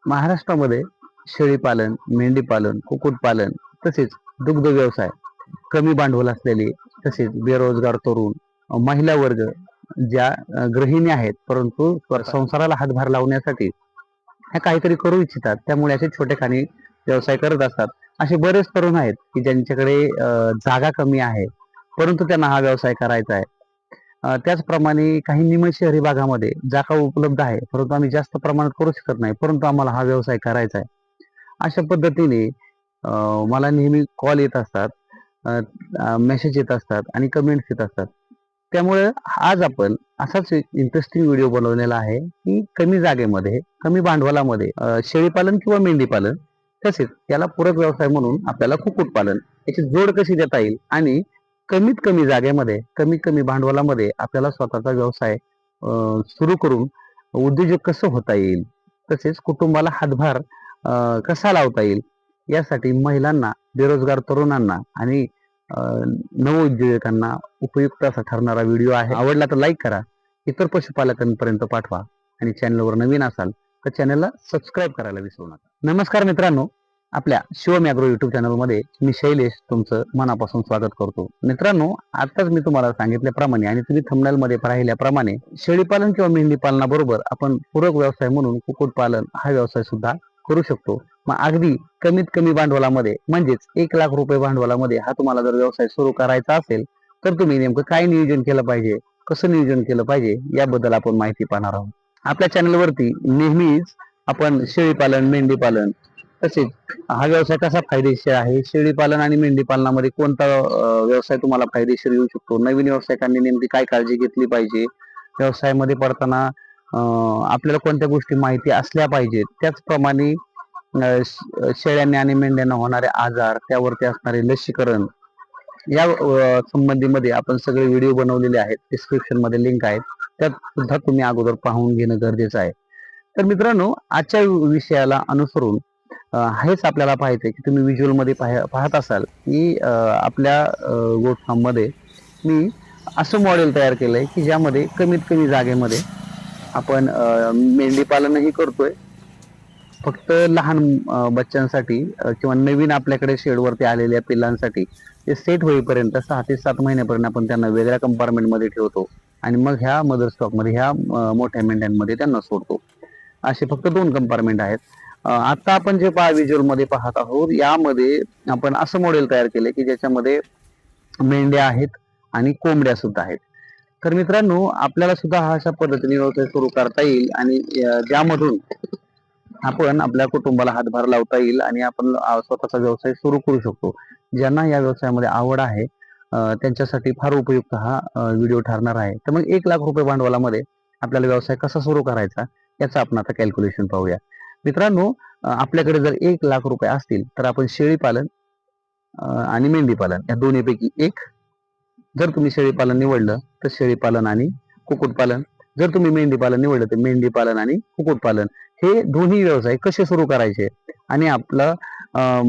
महाराष्ट्रामध्ये शेळीपालन, मेंढीपालन, कुक्कुटपालन तसेच दुग्ध व्यवसाय, कमी भांडवल असलेले तसेच बेरोजगार तरुण, महिला वर्ग, ज्या गृहिणी आहेत परंतु संसाराला हातभार लावण्यासाठी ह्या काहीतरी करू इच्छितात, त्यामुळे असे छोटेखानी व्यवसाय करत असतात. असे बरेच तरुण आहेत की ज्यांच्याकडे जागा कमी आहे परंतु त्यांना हा व्यवसाय करायचा आहे. त्याचप्रमाणे काही निम शहरी भागामध्ये जागा उपलब्ध आहे परंतु आम्ही जास्त प्रमाणात करू शकत नाही, परंतु आम्हाला हा व्यवसाय करायचा आहे. अशा पद्धतीने मला नेहमी कॉल येत असतात, मेसेज येत असतात आणि कमेंट्स येत असतात. त्यामुळे आज आपण असाच एक इंटरेस्टिंग व्हिडिओ बनवलेला आहे की कमी जागेमध्ये, कमी भांडवलामध्ये शेळीपालन किंवा मेंढीपालन तसेच याला पूरक व्यवसाय म्हणून आपल्याला कुक्कुटपालन याची जोड कशी देता येईल आणि कमीत कमी जागेमध्ये, कमीत कमी भांडवलामध्ये आपल्याला स्वतःचा व्यवसाय सुरू करून उद्योजक कसं होता येईल, तसेच कुटुंबाला हातभार कसा लावता येईल, यासाठी महिलांना, बेरोजगार तरुणांना आणि नवउद्योजकांना उपयुक्त असा ठरणारा व्हिडिओ आहे. आवडला तर लाईक करा, इतर पशुपालकांपर्यंत पाठवा आणि चॅनलवर नवीन असाल तर चॅनलला सबस्क्राईब करायला विसरू नका. नमस्कार मित्रांनो, आपल्या शिवम ॲग्रो युट्यूब चॅनलमध्ये मी शैलेश तुमचं मनापासून स्वागत करतो. मित्रांनो, आताच मी तुम्हाला सांगितल्याप्रमाणे आणि तुम्ही थंबनेलमध्ये पाहिल्याप्रमाणे शेळीपालन किंवा मेंढीपालनाबरोबर आपण पूरक व्यवसाय म्हणून कुक्कुटपालन हा व्यवसाय सुद्धा करू शकतो. मग अगदी कमीत कमी भांडवलामध्ये म्हणजेच 1 लाख रुपये भांडवलामध्ये हा तुम्हाला जर व्यवसाय सुरू करायचा असेल तर तुम्ही नेमकं काय नियोजन केलं पाहिजे, कसं नियोजन केलं पाहिजे याबद्दल आपण माहिती पाहणार आहोत. आपल्या चॅनलवरती नेहमीच आपण शेळीपालन, मेंढीपालन तसेच हा व्यवसाय कसा फायदेशीर आहे, शेळीपालन आणि मेंढीपालनामध्ये कोणता व्यवसाय तुम्हाला फायदेशीर येऊ शकतो, नवीन व्यावसायिकांनी नेमकी काय काळजी घेतली पाहिजे, व्यवसायामध्ये पडताना आपल्याला कोणत्या गोष्टी माहिती असल्या पाहिजेत, त्याचप्रमाणे शेळ्यांना आणि मेंढ्यांना होणारे आजार, त्यावरती असणारे लसीकरण या संबंधीमध्ये आपण सगळे व्हिडिओ बनवलेले आहेत. डिस्क्रिप्शन मध्ये लिंक आहेत, त्यात सुद्धा तुम्ही अगोदर पाहून घेणं गरजेचं आहे. तर मित्रांनो, आजच्या विषयाला अनुसरून हेच आपल्याला पाहायचंय की तुम्ही व्हिज्युअल मध्ये पाहत असाल की आपल्या गोट फार्म मध्ये मी असं मॉडेल तयार केलंय की ज्यामध्ये कमीत कमी जागेमध्ये आपण मेंढी पालनही करतोय. फक्त लहान बच्चांसाठी किंवा नवीन आपल्याकडे शेडवरती आलेल्या पिल्लांसाठी ते सेट होईपर्यंत 6 ते 7 महिन्यापर्यंत आपण त्यांना वेगळ्या कंपार्टमेंट मध्ये ठेवतो आणि मग ह्या मदर स्टॉक मध्ये, ह्या मोठ्या मेंढ्यांमध्ये त्यांना सोडतो. असे फक्त 2 कंपार्टमेंट आहेत. आता आपण जे व्हिज्युअल मध्ये पाहत आहोत यामध्ये आपण असं मॉडेल तयार केले की ज्याच्यामध्ये मेंढ्या आहेत आणि कोंबड्या सुद्धा आहेत. तर मित्रांनो, आपल्याला सुद्धा अशा पद्धतीने व्यवसाय सुरू करता येईल आणि ज्यामधून आपण आपल्या कुटुंबाला हातभार लावता येईल आणि आपण स्वतःचा व्यवसाय सुरू करू शकतो. ज्यांना या व्यवसायामध्ये आवड आहे त्यांच्यासाठी फार उपयुक्त हा व्हिडिओ ठरणार आहे. तर मग 1 लाख रुपये भांडवलामध्ये आपल्याला व्यवसाय कसा सुरू करायचा याचं आपण आता कॅल्क्युलेशन पाहूया. मित्रांनो, आपल्याकडे जर 1 लाख रुपये असतील तर आपण शेळीपालन आणि मेंढीपालन या दोन्हीपैकी एक, जर तुम्ही शेळीपालन निवडलं तर शेळीपालन आणि कुक्कुटपालन, जर तुम्ही मेंढीपालन निवडलं तर मेंढीपालन आणि कुक्कुटपालन, हे दोन्ही व्यवसाय कसे सुरू करायचे आणि आपलं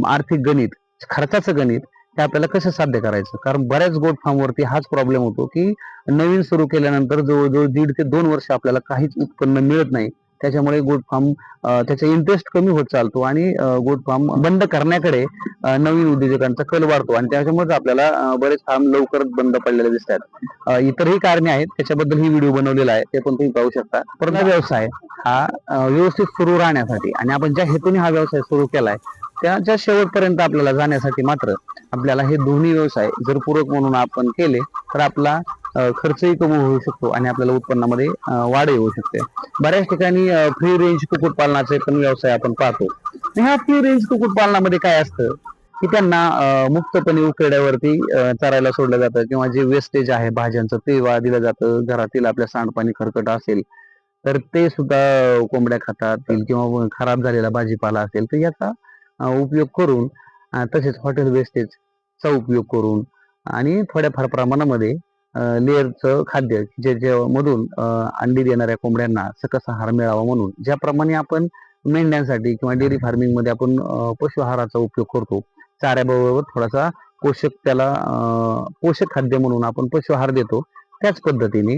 आर्थिक गणित, खर्चाचं गणित हे आपल्याला कसं साध्य करायचं. कारण बऱ्याच गोट फार्मवरती हाच प्रॉब्लेम होतो की नवीन सुरू केल्यानंतर जवळजवळ 1.5 ते 2 वर्ष आपल्याला काहीच उत्पन्न मिळत नाही. त्याच्यामुळे गोट फार्म त्याचा इंटरेस्ट कमी होत चालतो आणि गोट फार्म बंद करण्याकडे नवीन उद्योजकांचा कल वाढतो आणि त्याच्यामुळे आपल्याला बरेच फार्म लवकरच बंद पडलेले दिसतात. इतरही कारणे आहेत, त्याच्याबद्दल ही व्हिडिओ बनवलेला आहे, ते पण तुम्ही पाहू शकता. परंतु व्यवसाय हा व्यवस्थित सुरू राहण्यासाठी आणि आपण ज्या हेतूने हा व्यवसाय सुरू केलाय त्याच्या शेवटपर्यंत आपल्याला जाण्यासाठी मात्र आपल्याला हे दोन्ही व्यवसाय जर पूरक म्हणून आपण केले तर आपला खर्चही कमी होऊ शकतो आणि आपल्याला उत्पन्नामध्ये वाढ येऊ शकते. बऱ्याच ठिकाणी फ्री रेंज कुक्कुटपालनाचे पण व्यवसाय आपण पाहतो. ह्या फ्री रेंज कुक्कुटपालनामध्ये काय असतं की त्यांना मुक्तपणे उकड्यावरती चरायला सोडलं जातं किंवा जे वेस्टेज आहे भाज्यांचं ते दिलं जातं. घरातील आपल्या सांडपाणी खरकट असेल तर ते सुद्धा कोंबड्या खातात किंवा खराब झालेला भाजीपाला असेल तर याचा उपयोग करून, तसेच हॉटेल वेस्टेजचा उपयोग करून आणि थोड्याफार प्रमाणामध्ये लेअरचं खाद्य जे मधून अंडी देणाऱ्या कोंबड्यांना सकस आहार मिळावा म्हणून ज्याप्रमाणे आपण मेंढ्यांसाठी किंवा डेअरी फार्मिंग मध्ये आपण पशु आहाराचा उपयोग करतो, चाऱ्याबरोबर थोडासा पोषक, त्याला पोषक खाद्य म्हणून आपण पशु आहार देतो, त्याच पद्धतीने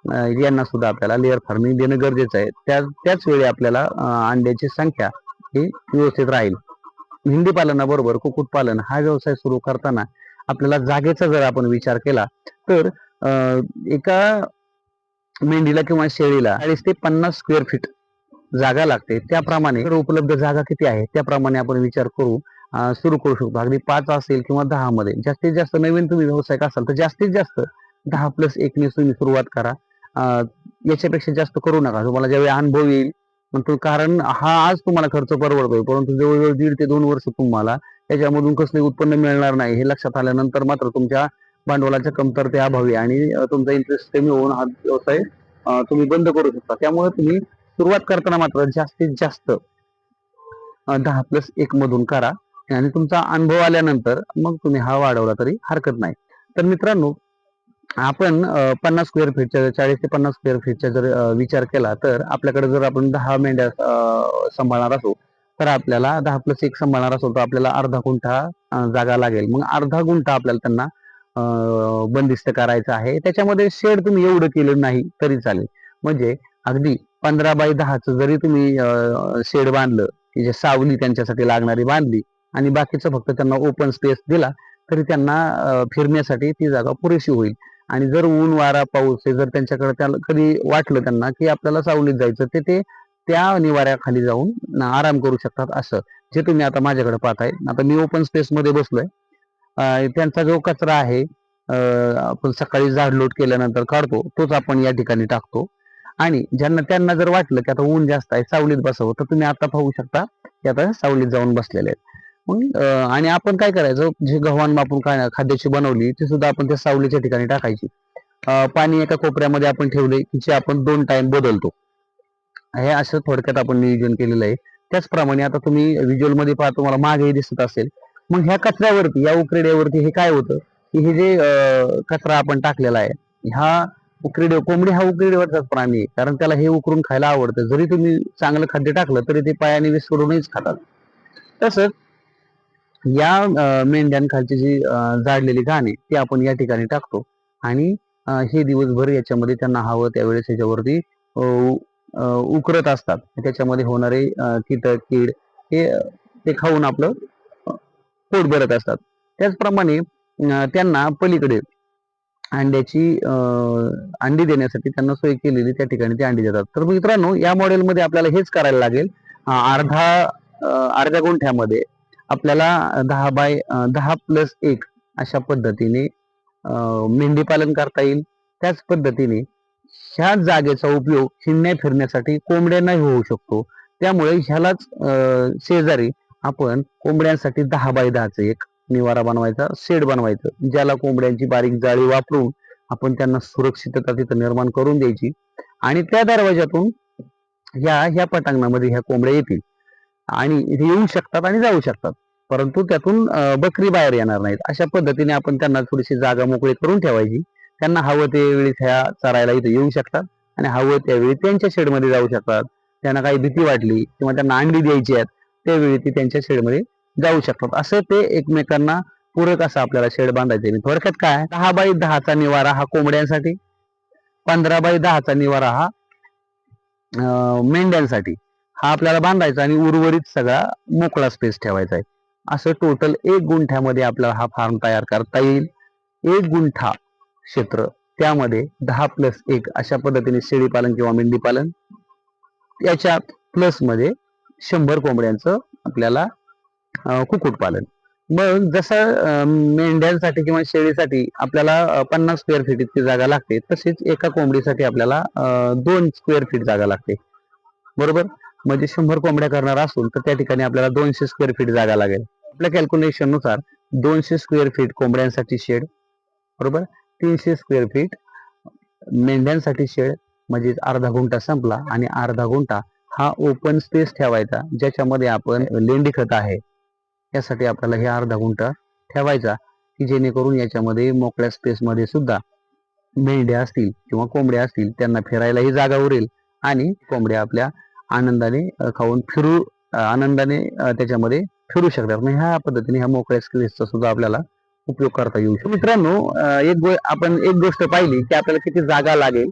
यांना सुद्धा आपल्याला लेअर फार्मिंग देणं गरजेचं आहे. त्याच वेळी आपल्याला अंड्याची संख्या ही व्यवस्थित राहील. मेंढी पालनाबरोबर कुक्कुटपालन हा व्यवसाय सुरू करताना आपल्याला जागेचा जर आपण विचार केला तर एका मेंढीला किंवा शेळीला 40 ते 50 स्क्वेअर फीट जागा लागते. त्याप्रमाणे उपलब्ध जागा किती आहे त्याप्रमाणे आपण विचार करू सुरू करू शकतो. अगदी 5 असेल किंवा 10 मध्ये. जास्तीत जास्त नवीन तुम्ही व्यावसायिक असाल तर जास्तीत जास्त 10+1 ने तुम्ही सुरुवात करा. याच्यापेक्षा जास्त करू नका. तुम्हाला ज्यावेळी अनुभव येईल कारण हा आज तुम्हाला खर्च परवडतोय, परंतु जवळजवळ 1.5 ते 2 वर्ष तुम्हाला त्याच्यामधून कसले उत्पन्न मिळणार नाही हे लक्षात आल्यानंतर मात्र तुमच्या भांडवलाच्या कमतरतेअभावी आणि तुमचा इंटरेस्ट कमी होऊन हा व्यवसाय तुम्ही बंद करू शकता. त्यामुळे तुम्ही सुरुवात करताना मात्र जास्तीत जास्त 10+1 मधून करा आणि तुमचा अनुभव आल्यानंतर मग तुम्ही हा वाढवला तरी हरकत नाही. तर मित्रांनो, आपण 50 स्क्वेअर फीटच्या 40 ते 50 स्क्वेअर फीटचा जर विचार केला तर आपल्याकडे जर आपण 10 मेंढ्या सांभाळणार असू तर आपल्याला 10+1 सांभाळणार असो तर आपल्याला अर्धा गुंठा जागा लागेल. मग अर्धा गुंठा आपल्याला त्यांना बंदिस्त करायचं आहे. त्याच्यामध्ये शेड तुम्ही एवढं केलं नाही तरी चालेल. म्हणजे अगदी 15x10 जरी तुम्ही शेड बांधलं की जे सावली त्यांच्यासाठी लागणारी बांधली आणि बाकीचं फक्त त्यांना ओपन स्पेस दिला तरी त्यांना फिरण्यासाठी ती जागा पुरेशी होईल. आणि जर ऊन वारा पाऊस जर त्यांच्याकडे कधी वाटलं त्यांना की आपल्याला सावलीत जायचं ते त्या निवाऱ्याखाली जाऊन आराम करू शकतात. असं जे तुम्ही आता माझ्याकडे पाहताय. आता मी ओपन स्पेस मध्ये बसलोय. त्यांचा जो कचरा आहे आपण सकाळी झाडलोट केल्यानंतर काढतो तोच आपण या ठिकाणी टाकतो. आणि त्यांना जर वाटलं की आता ऊन जास्त आहे सावलीत बसावं तर तुम्ही आता पाहू शकता की आता सावलीत जाऊन बसलेले आहेत. मग आणि आपण काय करायचं, जे गव्हाण आपण खाद्याची बनवली ती सुद्धा आपण त्या सावलीच्या ठिकाणी टाकायची. पाणी एका कोपऱ्यामध्ये आपण ठेवले की जे आपण 2 टाइम बदलतो. हे असं थोडक्यात आपण नियोजन केलेलं आहे. त्याचप्रमाणे आता तुम्ही व्हिज्युअल मध्ये पाहता तुम्हाला मागेही दिसत असेल. मग ह्या कचऱ्यावरती या उकरड्यावरती हे काय होतं की हे जे कचरा आपण टाकलेला आहे ह्या कोंबडी हा उकरड्यावरचाच प्राणी आहे. कारण त्याला हे उकरून खायला आवडतं. जरी तुम्ही चांगलं खाद्य टाकलं तरी ते पायाने विस्कळूनच खातात. तसंच या मेंढ्यांखालची जी जाडलेली घाण आहे ती आपण या ठिकाणी टाकतो आणि हे दिवसभर याच्यामध्ये त्यांना हवं त्यावेळेस ह्याच्यावरती उकरत असतात. त्याच्यामध्ये होणारे कीटक कीड हे ते खाऊन आपलं पोट भरत असतात. त्याचप्रमाणे त्यांना पलीकडे अंड्याची अंडी देण्यासाठी त्यांना सोय केलेली त्या ठिकाणी ते अंडी देतात. तर मित्रांनो, या मॉडेलमध्ये आपल्याला हेच करायला लागेल. अर्ध्या गुंठ्यामध्ये आपल्याला 10+1 अशा पद्धतीने मेंढी पालन करता येईल. त्याच पद्धतीने ह्या जागेचा उपयोग हिंडण्या फिरण्यासाठी कोंबड्यांनाही होऊ शकतो. त्यामुळे ह्यालाच शेजारी आपण कोंबड्यांसाठी 10x10 एक निवारा बनवायचा, शेड बनवायचं, ज्याला कोंबड्यांची बारीक जाळी वापरून आपण त्यांना सुरक्षितता तिथं निर्माण करून द्यायची आणि त्या दरवाजातून ह्या पटांगणामध्ये ह्या कोंबड्या येतील आणि इथे येऊ शकतात आणि जाऊ शकतात, परंतु त्यातून बकरी बाहेर येणार नाहीत. अशा पद्धतीने आपण त्यांना थोडीशी जागा मोकळी करून ठेवायची. त्यांना हवं त्यावेळी ह्या चरायला इथे येऊ शकतात आणि हवं त्यावेळी त्यांच्या शेडमध्ये जाऊ शकतात. त्यांना काही भीती वाटली किंवा त्यांना अंडी द्यायची आहेत त्यावेळी ती त्यांच्या शेडमध्ये जाऊ शकतात. असं ते एकमेकांना पूरक असं आपल्याला शेड बांधायचे. थोडक्यात काय, 10x10 निवारा हा कोंबड्यांसाठी, 15x10 निवारा हा मेंढ्यांसाठी हा आपल्याला बांधायचा आणि उर्वरित सगळा मोकळा स्पेस ठेवायचा आहे. असं टोटल 1 गुंठ्यामध्ये आपल्याला हा फार्म तयार करता येईल. 1 गुंठा क्षेत्र, त्यामध्ये 10+1 अशा पद्धतीने शेळी पालन किंवा मेंढी पालन, याच्या प्लस मध्ये 100 कोंबड्यांचं आपल्याला कुक्कुटपालन. मग जसं मेंढ्यांसाठी किंवा शेळीसाठी आपल्याला 50 स्क्वेअर फीट इतकी जागा लागते, तसेच एका कोंबडीसाठी आपल्याला 2 स्क्वेअर फीट जागा लागते. बरोबर, म्हणजे 100 कोंबड्या करणार असून तर त्या ठिकाणी आपल्याला 200 स्क्वेअर फीट जागा लागेल. आपल्या कॅल्क्युलेशन नुसार 200 स्क्वेअर फीट कोंबड्यांसाठी शेड, बरोबर, 300 स्क्वेअर फीट मेंढ्यांसाठी शेड, म्हणजे अर्धा गुंठा संपला. आणि अर्धा गुंठा हा ओपन स्पेस ठेवायचा ज्याच्यामध्ये आपण लेंडी खत आहे यासाठी आपल्याला हे अर्धा गुंठा ठेवायचा की जेणेकरून याच्यामध्ये मोकळ्या स्पेस मध्ये सुद्धा मेंढ्या असतील किंवा कोंबड्या असतील त्यांना फिरायलाही जागा उरेल आणि कोंबड्या आपल्या आनंदाने खाऊन आनंदाने त्याच्यामध्ये फिरू शकतात. मग ह्या पद्धतीने ह्या मोकळ्या स्पेसचा सुद्धा आपल्याला उपयोग करता येऊ शकतो. मित्रांनो, आपण एक गोष्ट पाहिली की आपल्याला किती जागा लागेल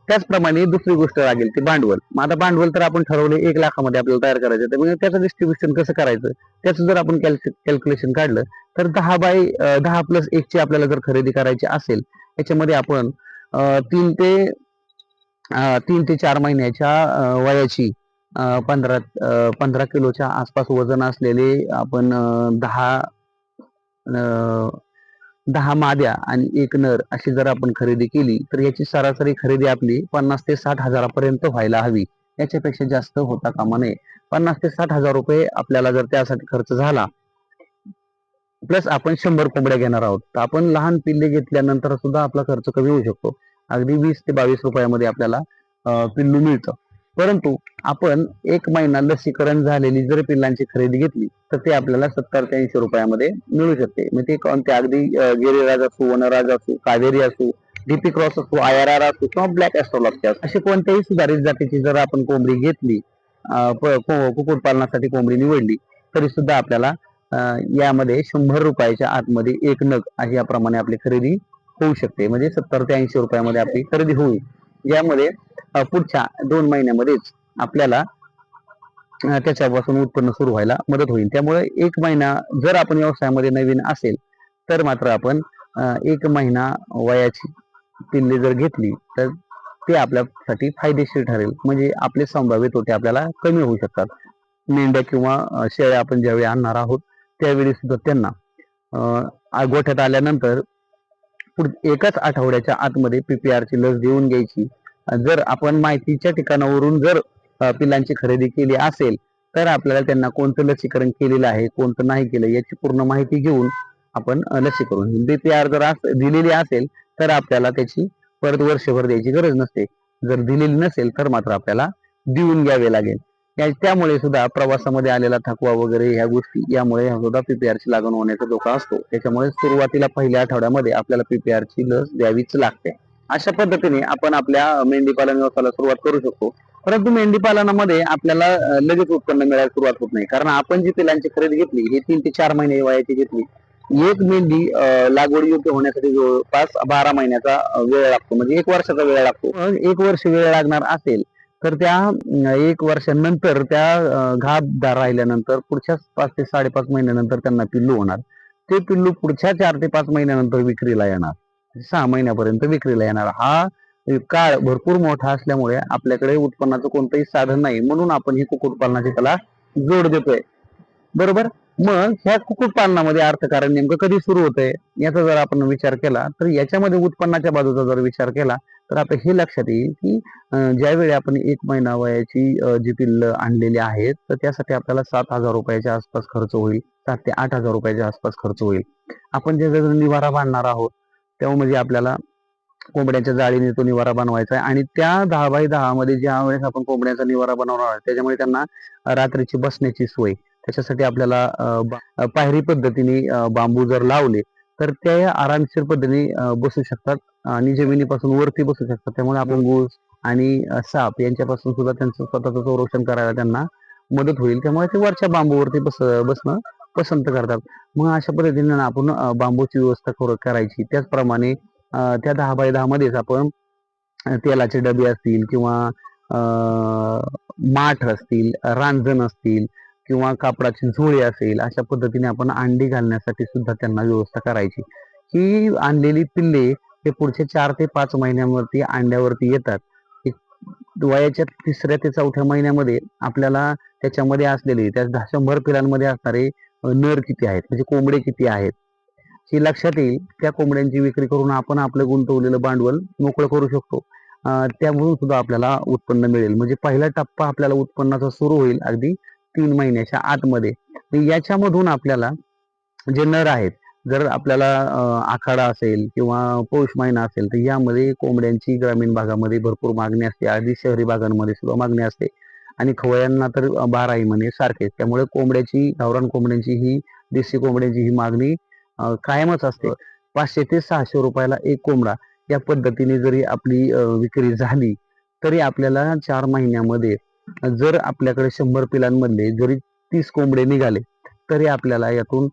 त्याचप्रमाणे दुसरी गोष्ट लागेल ती भांडवल. मग आता भांडवल तर आपण ठरवले 1,00,000 आपल्याला तयार करायचं, तर मग त्याचं डिस्ट्रीब्युशन कसं करायचं, त्याचं जर आपण कॅल्क्युलेशन काढलं तर 10/10+1 ची आपल्याला जर खरेदी करायची असेल, याच्यामध्ये आपण 3 ते 4 महिन्याच्या वयाची 15 किलोच्या आसपास वजन असलेले आपण 10 माद्या आणि 1 नर अशी जर आपण खरेदी केली तर याची सरासरी खरेदी आपली 50,000 ते 60,000 व्हायला हवी. याच्यापेक्षा जास्त होता कामा नये. 50,000 ते 60,000 रुपये आपल्याला जर त्यासाठी खर्च झाला, प्लस आपण 100 कोंबड्या घेणार आहोत, तर आपण लहान पिल्ले घेतल्यानंतर सुद्धा आपला खर्च कमी होऊ शकतो. अगदी 20 ते 22 रुपयामध्ये आपल्याला पिल्लू मिळतं. परंतु आपण 1 महिना लसीकरण झालेली जर पिल्लांची खरेदी घेतली तर ते आपल्याला 70 ते 80 रुपयामध्ये मिळू शकते. मग ते कोणते, अगदी गिरिराज असो, वनराज असो, कावेरी असो, डीपी क्रॉस असो, IRR असो किंवा ब्लॅक ॲस्ट्रोलॉबची असो, अशी कोणत्याही सुधारित जातीची जर आपण कोंबडी घेतली, कुक्कुटपालनासाठी कोंबडी निवडली, तरी सुद्धा आपल्याला यामध्ये 100 रुपयाच्या आतमध्ये 1 नग अशी याप्रमाणे आपली खरेदी होऊ शकते. म्हणजे 70 ते 80 रुपयामध्ये आपली खरेदी होईल. यामध्ये पुढच्या 2 महिन्यामध्येच आपल्याला त्याच्यापासून उत्पन्न सुरू व्हायला मदत होईल. त्यामुळे 1 महिना जर आपण व्यवसायामध्ये नवीन असेल तर मात्र आपण 1 महिना वयाची पिल्ले जर घेतली तर ते आपल्यासाठी फायदेशीर ठरेल. म्हणजे आपले संभाव्य तोटे आपल्याला कमी होऊ शकतात. मेंढ्या किंवा शेळ्या आपण ज्यावेळी आणणार आहोत त्यावेळी सुद्धा त्यांना गोठ्यात आल्यानंतर एकाच आठवड्याच्या आतमध्ये PPR ची लस देऊन घ्यायची. जर आपण माहितीच्या ठिकाणावरून जर पिल्लांची खरेदी केली असेल तर आपल्याला त्यांना कोणतं लसीकरण केलेलं आहे, कोणतं नाही केलं, याची पूर्ण माहिती घेऊन आपण लसीकरण PPR जर दिलेली असेल तर आपल्याला त्याची परत वर्षभर द्यायची गरज नसते. जर दिलेली नसेल तर मात्र आपल्याला देऊन घ्यावे लागेल. त्यामुळे सुद्धा प्रवासामध्ये आलेला थकवा वगैरे ह्या गोष्टी, यामुळे सुद्धा PPR ची लागण होण्याचा धोका असतो. त्याच्यामुळे सुरुवातीला पहिल्या आठवड्यामध्ये आपल्याला PPR ची लस द्यावीच लागते. अशा पद्धतीने आपण आपल्या मेंढीपालन व्यवसायाला सुरुवात करू शकतो. परंतु मेंढीपालनामध्ये आपल्याला लगेच उत्पन्न मिळायला सुरुवात होत नाही, कारण आपण जी पिलांची खरेदी घेतली ही 3 ते 4 महिने वयाची घेतली. एक मेंढी लागवड योग्य होण्यासाठी जवळपास 12 महिन्याचा वेळ लागतो, म्हणजे 1 वर्षाचा वेळ लागतो. 1 वर्ष वेळ लागणार असेल तर त्या 1 वर्षानंतर त्या गाभदार राहिल्यानंतर पुढच्या 5 ते 5.5 महिन्यानंतर त्यांना पिल्लू होणार. ते पिल्लू पुढच्या 4 ते 5 महिन्यानंतर विक्रीला येणार, 6 महिन्यापर्यंत विक्रीला येणार. हा काळ भरपूर मोठा असल्यामुळे आपल्याकडे उत्पन्नाचं कोणतंही साधन नाही, म्हणून आपण ही कुक्कुटपालनाची त्याला जोड देतोय. बरोबर. मग ह्या कुक्कुटपालनामध्ये अर्थकारण नेमकं कधी सुरू होतंय याचा जर आपण विचार केला तर याच्यामध्ये उत्पन्नाच्या बाजूचा जर विचार केला तर आता हे लक्षात येईल की ज्यावेळी आपण 1 महिना वयाची जी पिल्लं आणलेली आहेत तर त्यासाठी आपल्याला 7,000 रुपयाच्या आसपास खर्च होईल, 7 ते 8,000 रुपयाच्या आसपास खर्च होईल. आपण ज्यावेळेस निवारा बांधणार आहोत तेव्हा म्हणजे आपल्याला कोंबड्यांच्या जाळीने तो निवारा बनवायचा आहे, आणि त्या 10x10 मध्ये ज्या वेळेस आपण कोंबड्यांचा निवारा बनवणार आहोत त्याच्यामुळे त्यांना रात्रीची बसण्याची सोय, त्याच्यासाठी आपल्याला पायरी पद्धतीने बांबू जर लावले तर ते आरामशीर पद्धतीने बसू शकतात आणि जमिनीपासून वरती बसू शकतात. त्यामुळे आपण घूस आणि साप यांच्यापासून सुद्धा त्यांचं स्वतःचं संरक्षण करायला त्यांना मदत होईल. त्यामुळे ते वरच्या बांबूवरती बसणं पसंत करतात. मग अशा पद्धतीने आपण बांबूची व्यवस्था करायची. त्याचप्रमाणे त्या 10x10 मध्येच आपण तेलाचे डबे असतील किंवा माठ असतील, रांजण असतील किंवा कापडाची झोळी असेल, अशा पद्धतीने आपण अंडी घालण्यासाठी सुद्धा त्यांना व्यवस्था करायची. ही आणलेली पिल्ले ते पुढच्या 4 ते 5 महिन्यांवरती अंड्यावरती येतात. वयाच्या 3ऱ्या ते 4थ्या महिन्यामध्ये आपल्याला त्याच्यामध्ये असलेले त्या 100 पिलांमध्ये असणारे नर किती आहेत, म्हणजे कोंबडे किती आहेत हे लक्षात येईल. त्या कोंबड्यांची विक्री करून आपण आपलं गुंतवलेलं भांडवल मोकळं करू शकतो. त्यामुळे सुद्धा आपल्याला उत्पन्न मिळेल. म्हणजे पहिला टप्पा आपल्याला उत्पन्नाचा सुरू होईल अगदी 3 महिन्याच्या आतमध्ये. याच्यामधून आपल्याला जे नर आहेत, जर आपल्याला आखाडा असेल किंवा पौष महिना असेल तर यामध्ये कोंबड्यांची ग्रामीण भागामध्ये भरपूर मागणी असते, अगदी शहरी भागांमध्ये सुद्धा मागणी असते, आणि खवयांना तर 12ही महिने सारखेच. त्यामुळे गावरान कोंबड्यांची ही, देशी कोंबड्यांची ही मागणी कायमच असते. 500 ते 600 रुपयाला एक कोंबडा या पद्धतीने जरी आपली विक्री झाली तरी आपल्याला 4 महिन्यामध्ये जर आपल्याकडे 100 पिलांमधले जरी 30 कोंबडे निघाले तरी आपल्याला यातून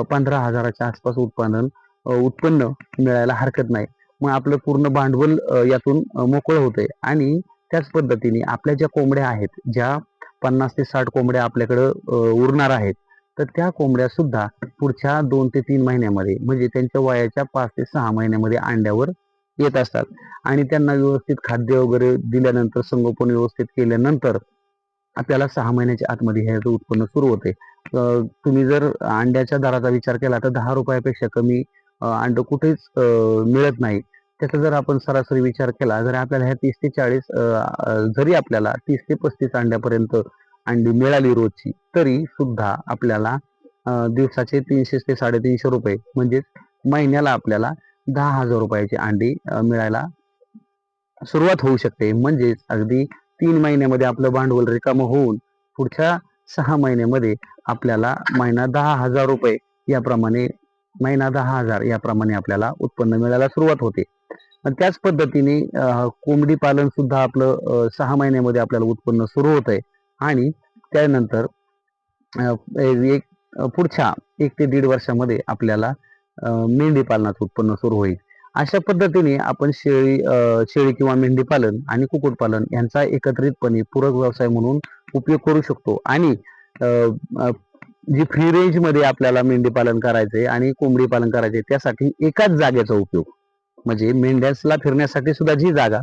15,000च्या आसपास उत्पन्न मिळायला हरकत नाही. मग आपलं पूर्ण भांडवल यातून मोकळं होतंय. आणि त्याच पद्धतीने आपल्या ज्या कोंबड्या आहेत, ज्या 50 ते 60 कोंबड्या आपल्याकडं उरणार आहेत, तर त्या कोंबड्या सुद्धा पुढच्या 2 ते 3 महिन्यामध्ये म्हणजे त्यांच्या वयाच्या 5 ते 6 महिन्यामध्ये अंड्यावर येत असतात. आणि त्यांना व्यवस्थित खाद्य वगैरे दिल्यानंतर, संगोपन व्यवस्थित केल्यानंतर आपल्याला 6 महिन्याच्या आतमध्ये ह्याचं उत्पन्न सुरू होते. तुम्ही जर अंड्याच्या दराचा विचार केला तर ₹10 कमी अंड कुठेच मिळत नाही. त्याचा जर आपण सरासरी विचार केला, जर आपल्याला ह्या 30 ते 40 जरी आपल्याला 30 ते 35 अंड्यापर्यंत अंडी मिळाली रोजची, तरी सुद्धा आपल्याला दिवसाचे 300 ते ₹350 म्हणजे महिन्याला आपल्याला ₹10,000 अंडी मिळायला सुरुवात होऊ शकते. म्हणजेच अगदी 3 महिन्यामध्ये आपलं भांडवल रिकामं होऊन पुढच्या 6 महिन्यामध्ये आपल्याला महिना ₹10,000 याप्रमाणे महिना 10,000 याप्रमाणे आपल्याला उत्पन्न मिळायला सुरुवात होते. त्याच पद्धतीने कोंबडी पालन सुद्धा आपलं 6 महिन्यामध्ये आपल्याला उत्पन्न सुरू होतंय. आणि त्यानंतर पुढच्या 1 ते 1.5 वर्षामध्ये आपल्याला मेंढी पालनाचं उत्पन्न सुरू होईल. अशा पद्धतीने आपण शेळी किंवा मेंढी पालन आणि कुक्कुटपालन यांचा एकत्रितपणे पूरक व्यवसाय म्हणून उपयोग करू शकतो. आणि जी फ्री रेंज मध्ये आपल्याला मेंढी पालन करायचंय आणि कोंबडी पालन करायचंय, त्यासाठी एकाच जागेचा उपयोग, म्हणजे मेंढ्याला फिरण्यासाठी सुद्धा जी जागा,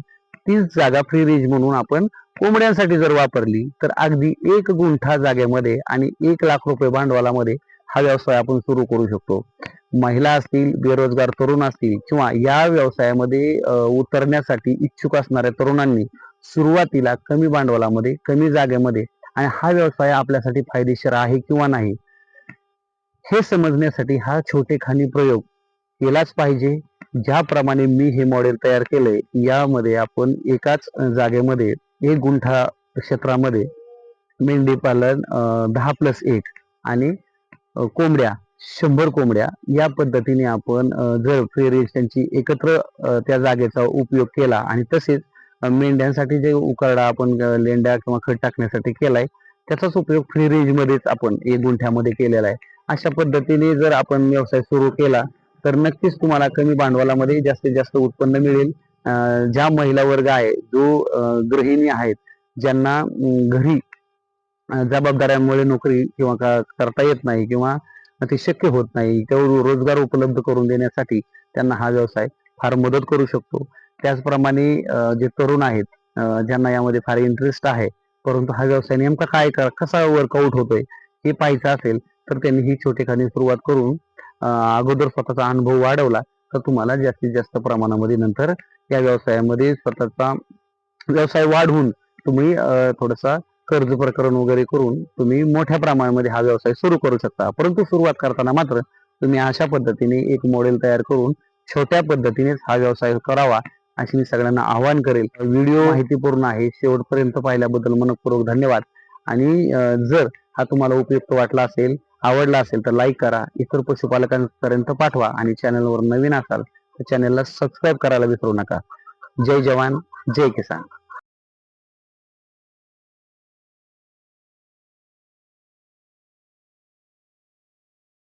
तीच जागा फ्री रेंज म्हणून आपण कोंबड्यांसाठी जर वापरली तर अगदी 1 गुंठा जागेमध्ये आणि ₹1,00,000 भांडवलामध्ये हा व्यवसाय आपण सुरू करू शकतो. महिला असतील, बेरोजगार तरुण असतील किंवा या व्यवसायामध्ये उतरण्यासाठी इच्छुक असणाऱ्या तरुणांनी सुरुवातीला कमी भांडवलामध्ये, कमी जागेमध्ये आणि हा व्यवसाय आपल्यासाठी फायदेशीर आहे किंवा नाही हे समजण्यासाठी हा छोटेखानी प्रयोग केलाच पाहिजे. ज्याप्रमाणे मी हे मॉडेल तयार केलंय, यामध्ये आपण एकाच जागेमध्ये 1 गुंठा क्षेत्रामध्ये मेंढी पालन 10+1 आणि कोंबड्या 100 कोंबड्या या पद्धतीने आपण जर फ्री रेंज त्यांची एकत्र त्या जागेचा उपयोग केला आणि तसेच मेंढ्यांसाठी जे उकरडा आपण लेंड्या किंवा खत टाकण्यासाठी केलाय, त्याचाच उपयोग फ्री रेंज मध्येच आपण 1 गुंठ्यामध्ये केलेला आहे. अशा पद्धतीने जर आपण व्यवसाय सुरू केला तर नक्कीच तुम्हाला कमी भांडवलामध्ये जास्तीत जास्त उत्पन्न मिळेल. ज्या महिला वर्ग आहे, जो गृहिणी आहेत, ज्यांना घरी जबाबदाऱ्यांमुळे नोकरी किंवा करता येत नाही किंवा ते शक्य होत नाही, तेवढं रोजगार उपलब्ध करून देण्यासाठी त्यांना हा व्यवसाय फार मदत करू शकतो. त्याचप्रमाणे जे तरुण आहेत, ज्यांना यामध्ये फार इंटरेस्ट आहे, परंतु हा व्यवसाय नेमका कसा वर्कआउट होतोय हे पाहायचं असेल तर त्यांनी ही छोटेखानी सुरुवात करून अगोदर स्वतःचा अनुभव वाढवला तर तुम्हाला जास्तीत जास्त प्रमाणामध्ये नंतर या व्यवसायामध्ये स्वतःचा व्यवसाय वाढवून तुम्ही थोडासा कर्ज प्रकरण वगैरे करून तुम्ही मोठ्या प्रमाणामध्ये हा व्यवसाय सुरू करू शकता. परंतु सुरुवात करताना मात्र तुम्ही अशा पद्धतीने एक मॉडेल तयार करून छोट्या पद्धतीनेच हा व्यवसाय करावा अशी मी सगळ्यांना आवाहन करेल. व्हिडिओ माहितीपूर्ण आहे, शेवटपर्यंत पाहिल्याबद्दल मनपूर्वक धन्यवाद. आणि जर हा तुम्हाला उपयुक्त वाटला असेल, आवडला असेल तर लाईक करा, इतर पशुपालकांपर्यंत पाठवा आणि चॅनलवर नवीन असाल तर चॅनलला सबस्क्राईब करायला विसरू नका. जय जवान, जय किसान.